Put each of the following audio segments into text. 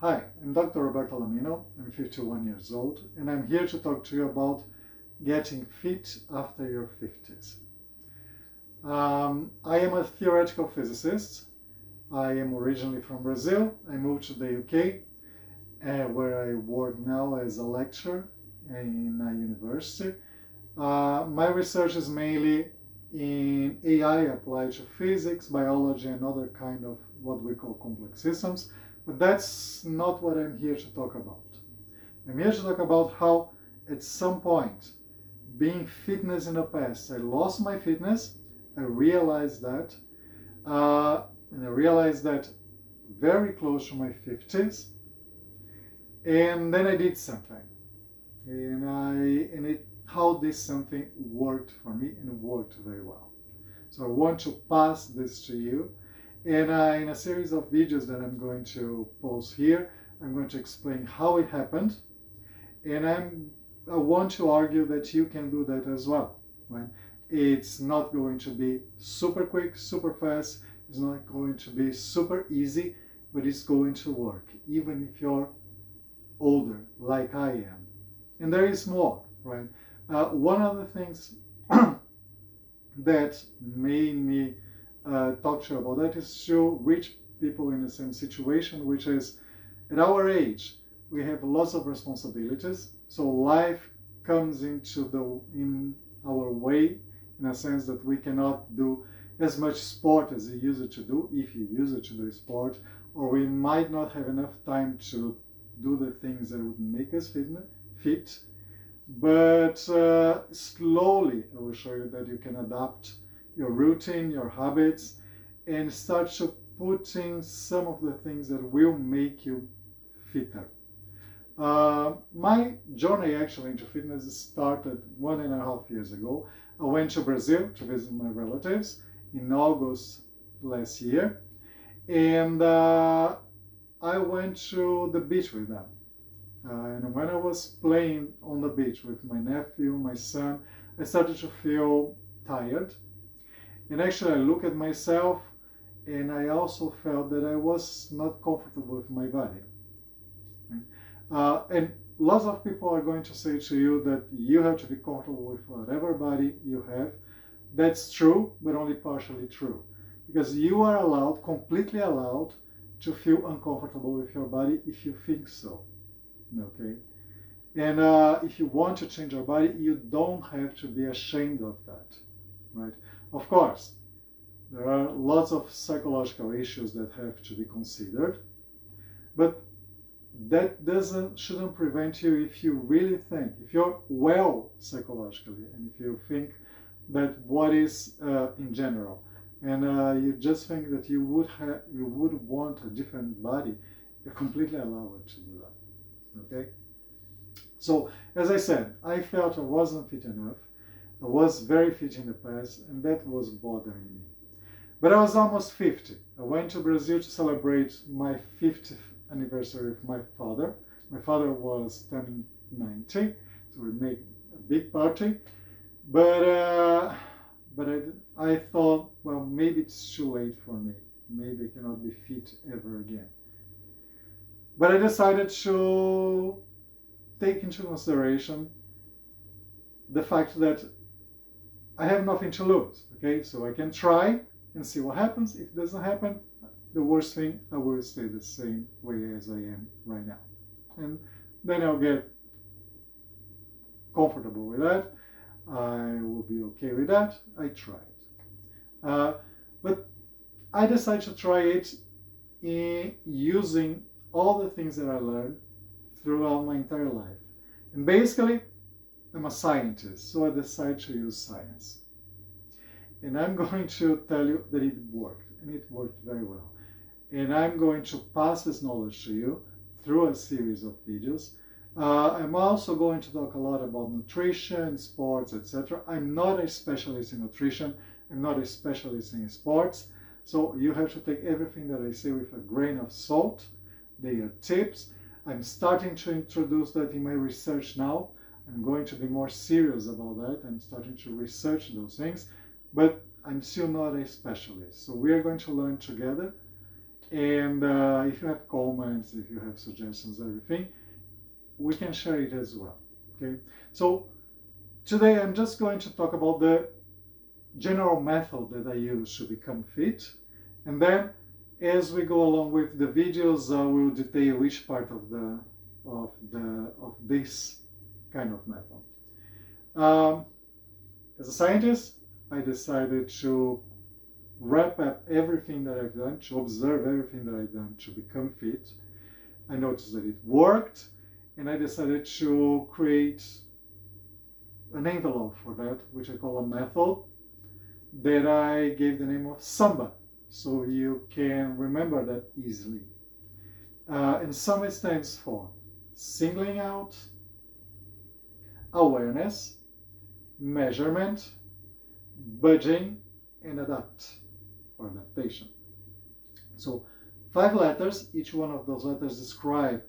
Hi, I'm Dr. Roberto Alamino. I'm 51 years old, and I'm here to talk to you about getting fit after your 50s. I am a theoretical physicist. I am originally from Brazil. I moved to the UK, where I work now as a lecturer in a university. My research is mainly in AI applied to physics, biology, and other kind of what we call complex systems. But that's not what I'm here to talk about. I'm here to talk about how, at some point, being fitness in the past, I lost my fitness. I realized that, and I realized that very close to my 50s, and then I did something, and how this something worked for me and worked very well. So I want to pass this to you. And in a series of videos that I'm going to post here, I'm going to explain how it happened. And I want to argue that you can do that as well, right? It's not going to be super quick, super fast. It's not going to be super easy, but it's going to work, even if you're older, like I am. And there is more, right? One of the things that made me talk to you about that is to reach people in the same situation, which is at our age, we have lots of responsibilities. So life comes in our way in a sense that we cannot do as much sport as you used to do, if you used to do sport, or we might not have enough time to do the things that would make us fit. But slowly, I will show you that you can adapt your routine, your habits, and start to put in some of the things that will make you fitter. My journey actually into fitness started 1.5 years ago. I went to Brazil to visit my relatives in August last year, and I went to the beach with them. And when I was playing on the beach with my nephew, my son, I started to feel tired. And actually, I looked at myself and I also felt that I was not comfortable with my body. And lots of people are going to say to you that you have to be comfortable with whatever body you have. That's true, but only partially true. Because you are allowed, completely allowed, to feel uncomfortable with your body if you think so. Okay? And if you want to change your body, you don't have to be ashamed of that, right? Of course, there are lots of psychological issues that have to be considered, but that shouldn't prevent you if you really think, if you're well psychologically, and if you think that what is in general, and you just think that you would want a different body, you're completely allowed to do that. Okay? So, as I said, I felt I wasn't fit enough. I was very fit in the past, and that was bothering me. But I was almost 50. I went to Brazil to celebrate my 50th anniversary with my father. My father was turning 90, so we made a big party. But I thought, well, maybe it's too late for me. Maybe I cannot be fit ever again. But I decided to take into consideration the fact that I have nothing to lose. Okay, so I can try and see what happens. If it doesn't happen, the worst thing, I will stay the same way as I am right now. And then I'll get comfortable with that. I will be okay with that. I tried. But I decided to try it in using all the things that I learned throughout my entire life. And basically, I'm a scientist, so I decided to use science. And I'm going to tell you that it worked, and it worked very well. And I'm going to pass this knowledge to you through a series of videos. I'm also going to talk a lot about nutrition, sports, etc. I'm not a specialist in nutrition. I'm not a specialist in sports. So you have to take everything that I say with a grain of salt. They are tips. I'm starting to introduce that in my research now. I'm going to be more serious about that. I'm starting to research those things, but I'm still not a specialist. So we are going to learn together, And if you have comments, if you have suggestions, everything, we can share it as well. Okay, so today I'm just going to talk about the general method that I use to become fit, and then as we go along with the videos, I will detail each part of this kind of method. As a scientist, I decided to wrap up everything that I've done, to observe everything that I've done to become fit. I noticed that it worked, and I decided to create an envelope for that, which I call a method, that I gave the name of SAMBA, so you can remember that easily. And SAMBA stands for singling out, awareness, measurement, budging, and adapt, or adaptation. So 5 letters, each one of those letters describe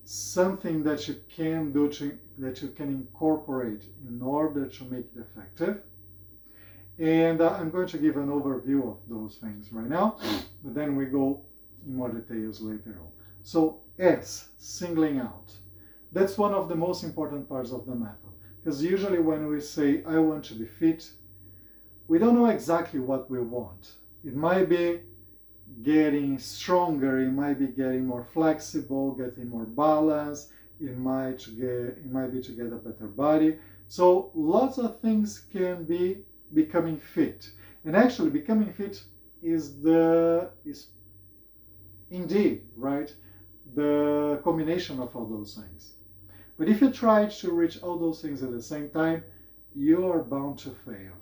something that you can do, that you can incorporate in order to make it effective. And I'm going to give an overview of those things right now, but then we go in more details later on. So S, singling out. That's one of the most important parts of the method, because usually when we say, I want to be fit, we don't know exactly what we want. It might be getting stronger, it might be getting more flexible, getting more balance, it might be to get a better body. So lots of things can be becoming fit. And actually becoming fit is indeed, right, the combination of all those things. But if you try to reach all those things at the same time, you are bound to fail,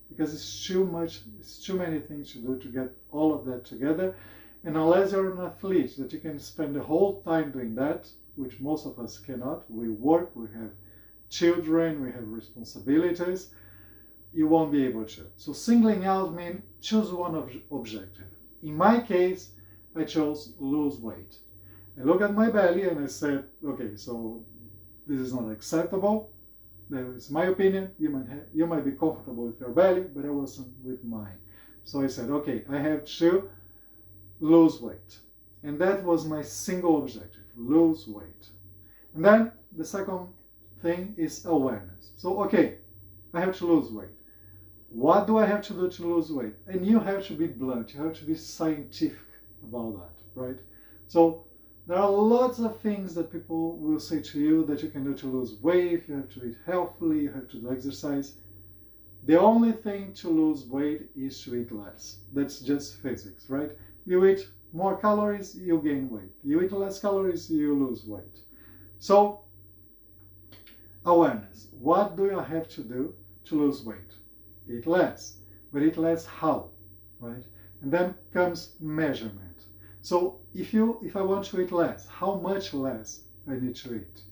because it's too many things to do to get all of that together. And unless you're an athlete that you can spend the whole time doing that, which most of us cannot, we work, we have children, we have responsibilities, you won't be able to. So singling out means choose one objective. In my case, I chose lose weight. I look at my belly and I said, okay, so this is not acceptable. That is my opinion. You might be comfortable with your belly, but I wasn't with mine. So I said, okay, I have to lose weight. And that was my single objective, lose weight. And then the second thing is awareness. So, okay, I have to lose weight. What do I have to do to lose weight? And you have to be blunt, you have to be scientific about that, right? So there are lots of things that people will say to you that you can do to lose weight. You have to eat healthily, you have to do exercise. The only thing to lose weight is to eat less. That's just physics, right? You eat more calories, you gain weight. You eat less calories, you lose weight. So, awareness. What do you have to do to lose weight? Eat less. But eat less how, right? And then comes measurement. So if I want to eat less, how much less I need to eat?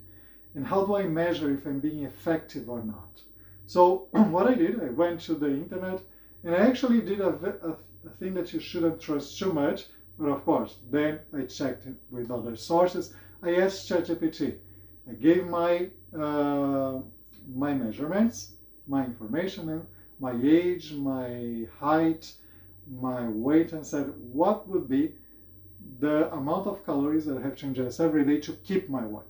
And how do I measure if I'm being effective or not? So what I did, I went to the internet, and I actually did a thing that you shouldn't trust too much, but of course, then I checked it with other sources. I asked ChatGPT. I gave my measurements, my information, my age, my height, my weight, and said, what would be the amount of calories that I have to ingest every day to keep my weight?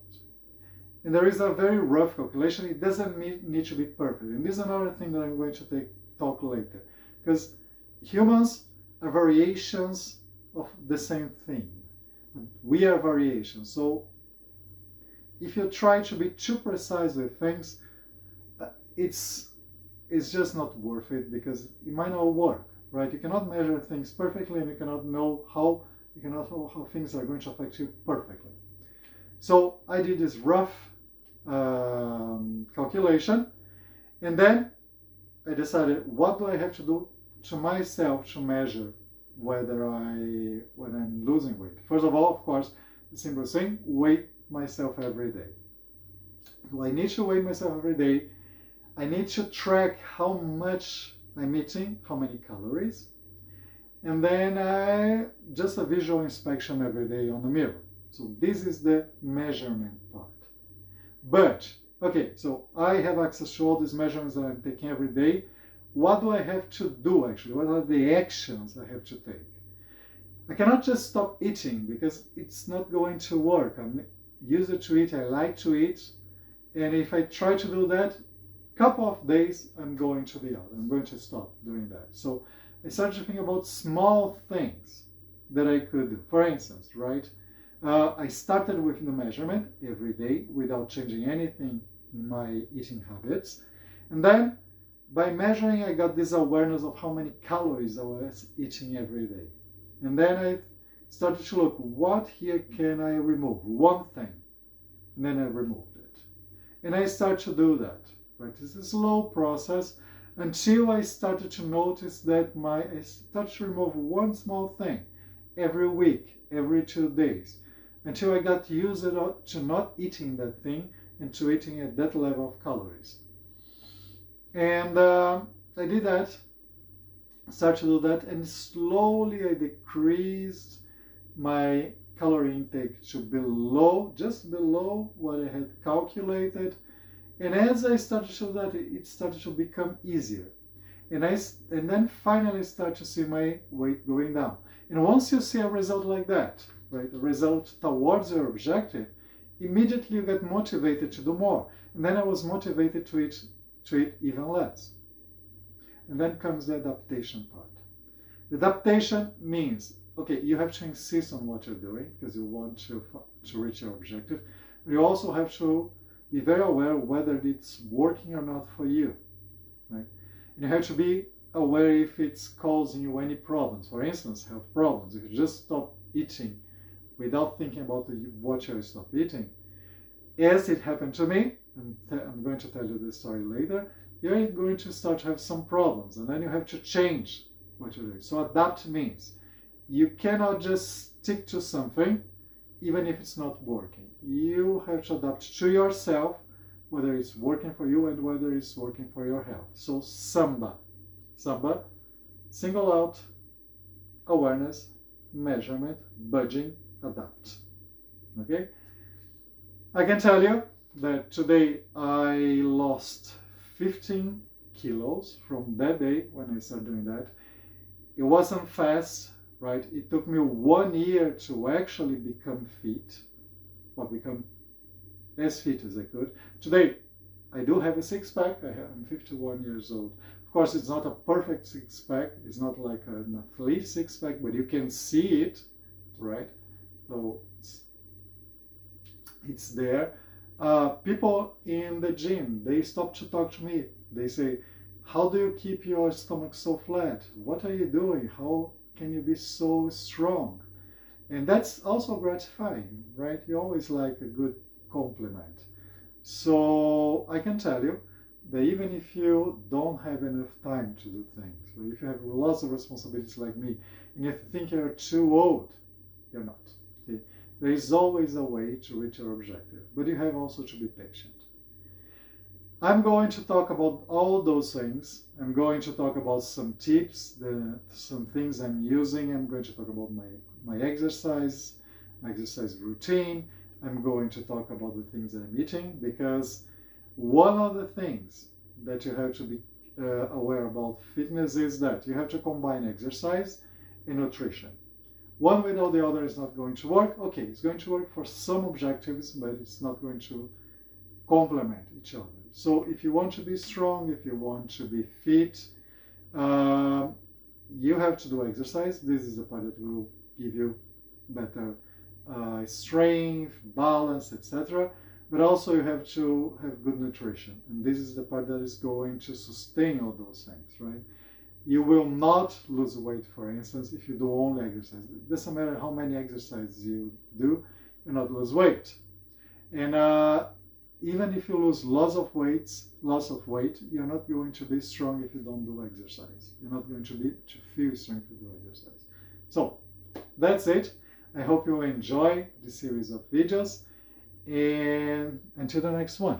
And there is a very rough calculation. It doesn't need to be perfect. And this is another thing that I'm going to talk later. Because humans are variations of the same thing. We are variations. So if you try to be too precise with things, it's just not worth it, because it might not work, right? You cannot measure things perfectly, and you cannot know how things are going to affect you perfectly. So I did this rough calculation, and then I decided, what do I have to do to myself to measure when I'm losing weight? First of all, of course, the simple thing, weigh myself every day. Do I need to weigh myself every day? I need to track how much I'm eating, how many calories, and then just a visual inspection every day on the mirror. So this is the measurement part. But, okay, so I have access to all these measurements that I'm taking every day. What do I have to do actually? What are the actions I have to take? I cannot just stop eating because it's not going to work. I'm used to eat, I like to eat, and if I try to do that, couple of days I'm going to be out. I'm going to stop doing that. So I started to think about small things that I could do. For instance, right? I started with the measurement every day without changing anything in my eating habits. And then by measuring, I got this awareness of how many calories I was eating every day. And then I started to look, what here can I remove? One thing. And then I removed it. And I started to do that. Right? It's a slow process until I started to notice that I started to remove one small thing every week, every 2 days, until I got used to not eating that thing and to eating at that level of calories. And I did that, started to do that, and slowly I decreased my calorie intake to just below what I had calculated. And as I started to do that, it started to become easier. And then finally start to see my weight going down. And once you see a result like that, right, a result towards your objective, immediately you get motivated to do more. And then I was motivated to eat even less. And then comes the adaptation part. The adaptation means, okay, you have to insist on what you're doing because you want to reach your objective. But you also have to be very aware whether it's working or not for you, right? And you have to be aware if it's causing you any problems. For instance, health problems. If you just stop eating without thinking about what you stop eating, as it happened to me, I'm going to tell you this story later, you're going to start to have some problems, and then you have to change what you're doing. So adapt means you cannot just stick to something even if it's not working. You have to adapt to yourself, whether it's working for you and whether it's working for your health. So SAMBA, single out, awareness, measurement, budging, adapt. Okay? I can tell you that today I lost 15 kilos from that day when I started doing that. It wasn't fast, right? It took me 1 year to actually become fit, or become as fit as I could. Today, I do have a six-pack. I'm 51 years old. Of course, it's not a perfect six-pack. It's not like an athlete six-pack, but you can see it, right? So it's there. People in the gym, they stop to talk to me. They say, how do you keep your stomach so flat? What are you doing? How can you be so strong? And that's also gratifying, right? You always like a good compliment. So I can tell you that even if you don't have enough time to do things, or if you have lots of responsibilities like me, and you think you're too old, you're not. Okay? There is always a way to reach your objective, but you have also to be patient. I'm going to talk about all those things. I'm going to talk about some tips, some things I'm using. I'm going to talk about my exercise routine. I'm going to talk about the things that I'm eating, because one of the things that you have to be aware about fitness is that you have to combine exercise and nutrition. One without the other is not going to work. Okay, it's going to work for some objectives, but it's not going to complement each other. So if you want to be strong, if you want to be fit, you have to do exercise. This is the part that will give you better strength, balance, etc. But also you have to have good nutrition. And this is the part that is going to sustain all those things, right? You will not lose weight, for instance, if you do only exercise. It doesn't matter how many exercises you do, you'll not lose weight. And even if you lose loss of weight, you're not going to be strong if you don't do exercise. You're not going to feel strong if you do exercise. So that's it. I hope you enjoy this series of videos, and until the next one.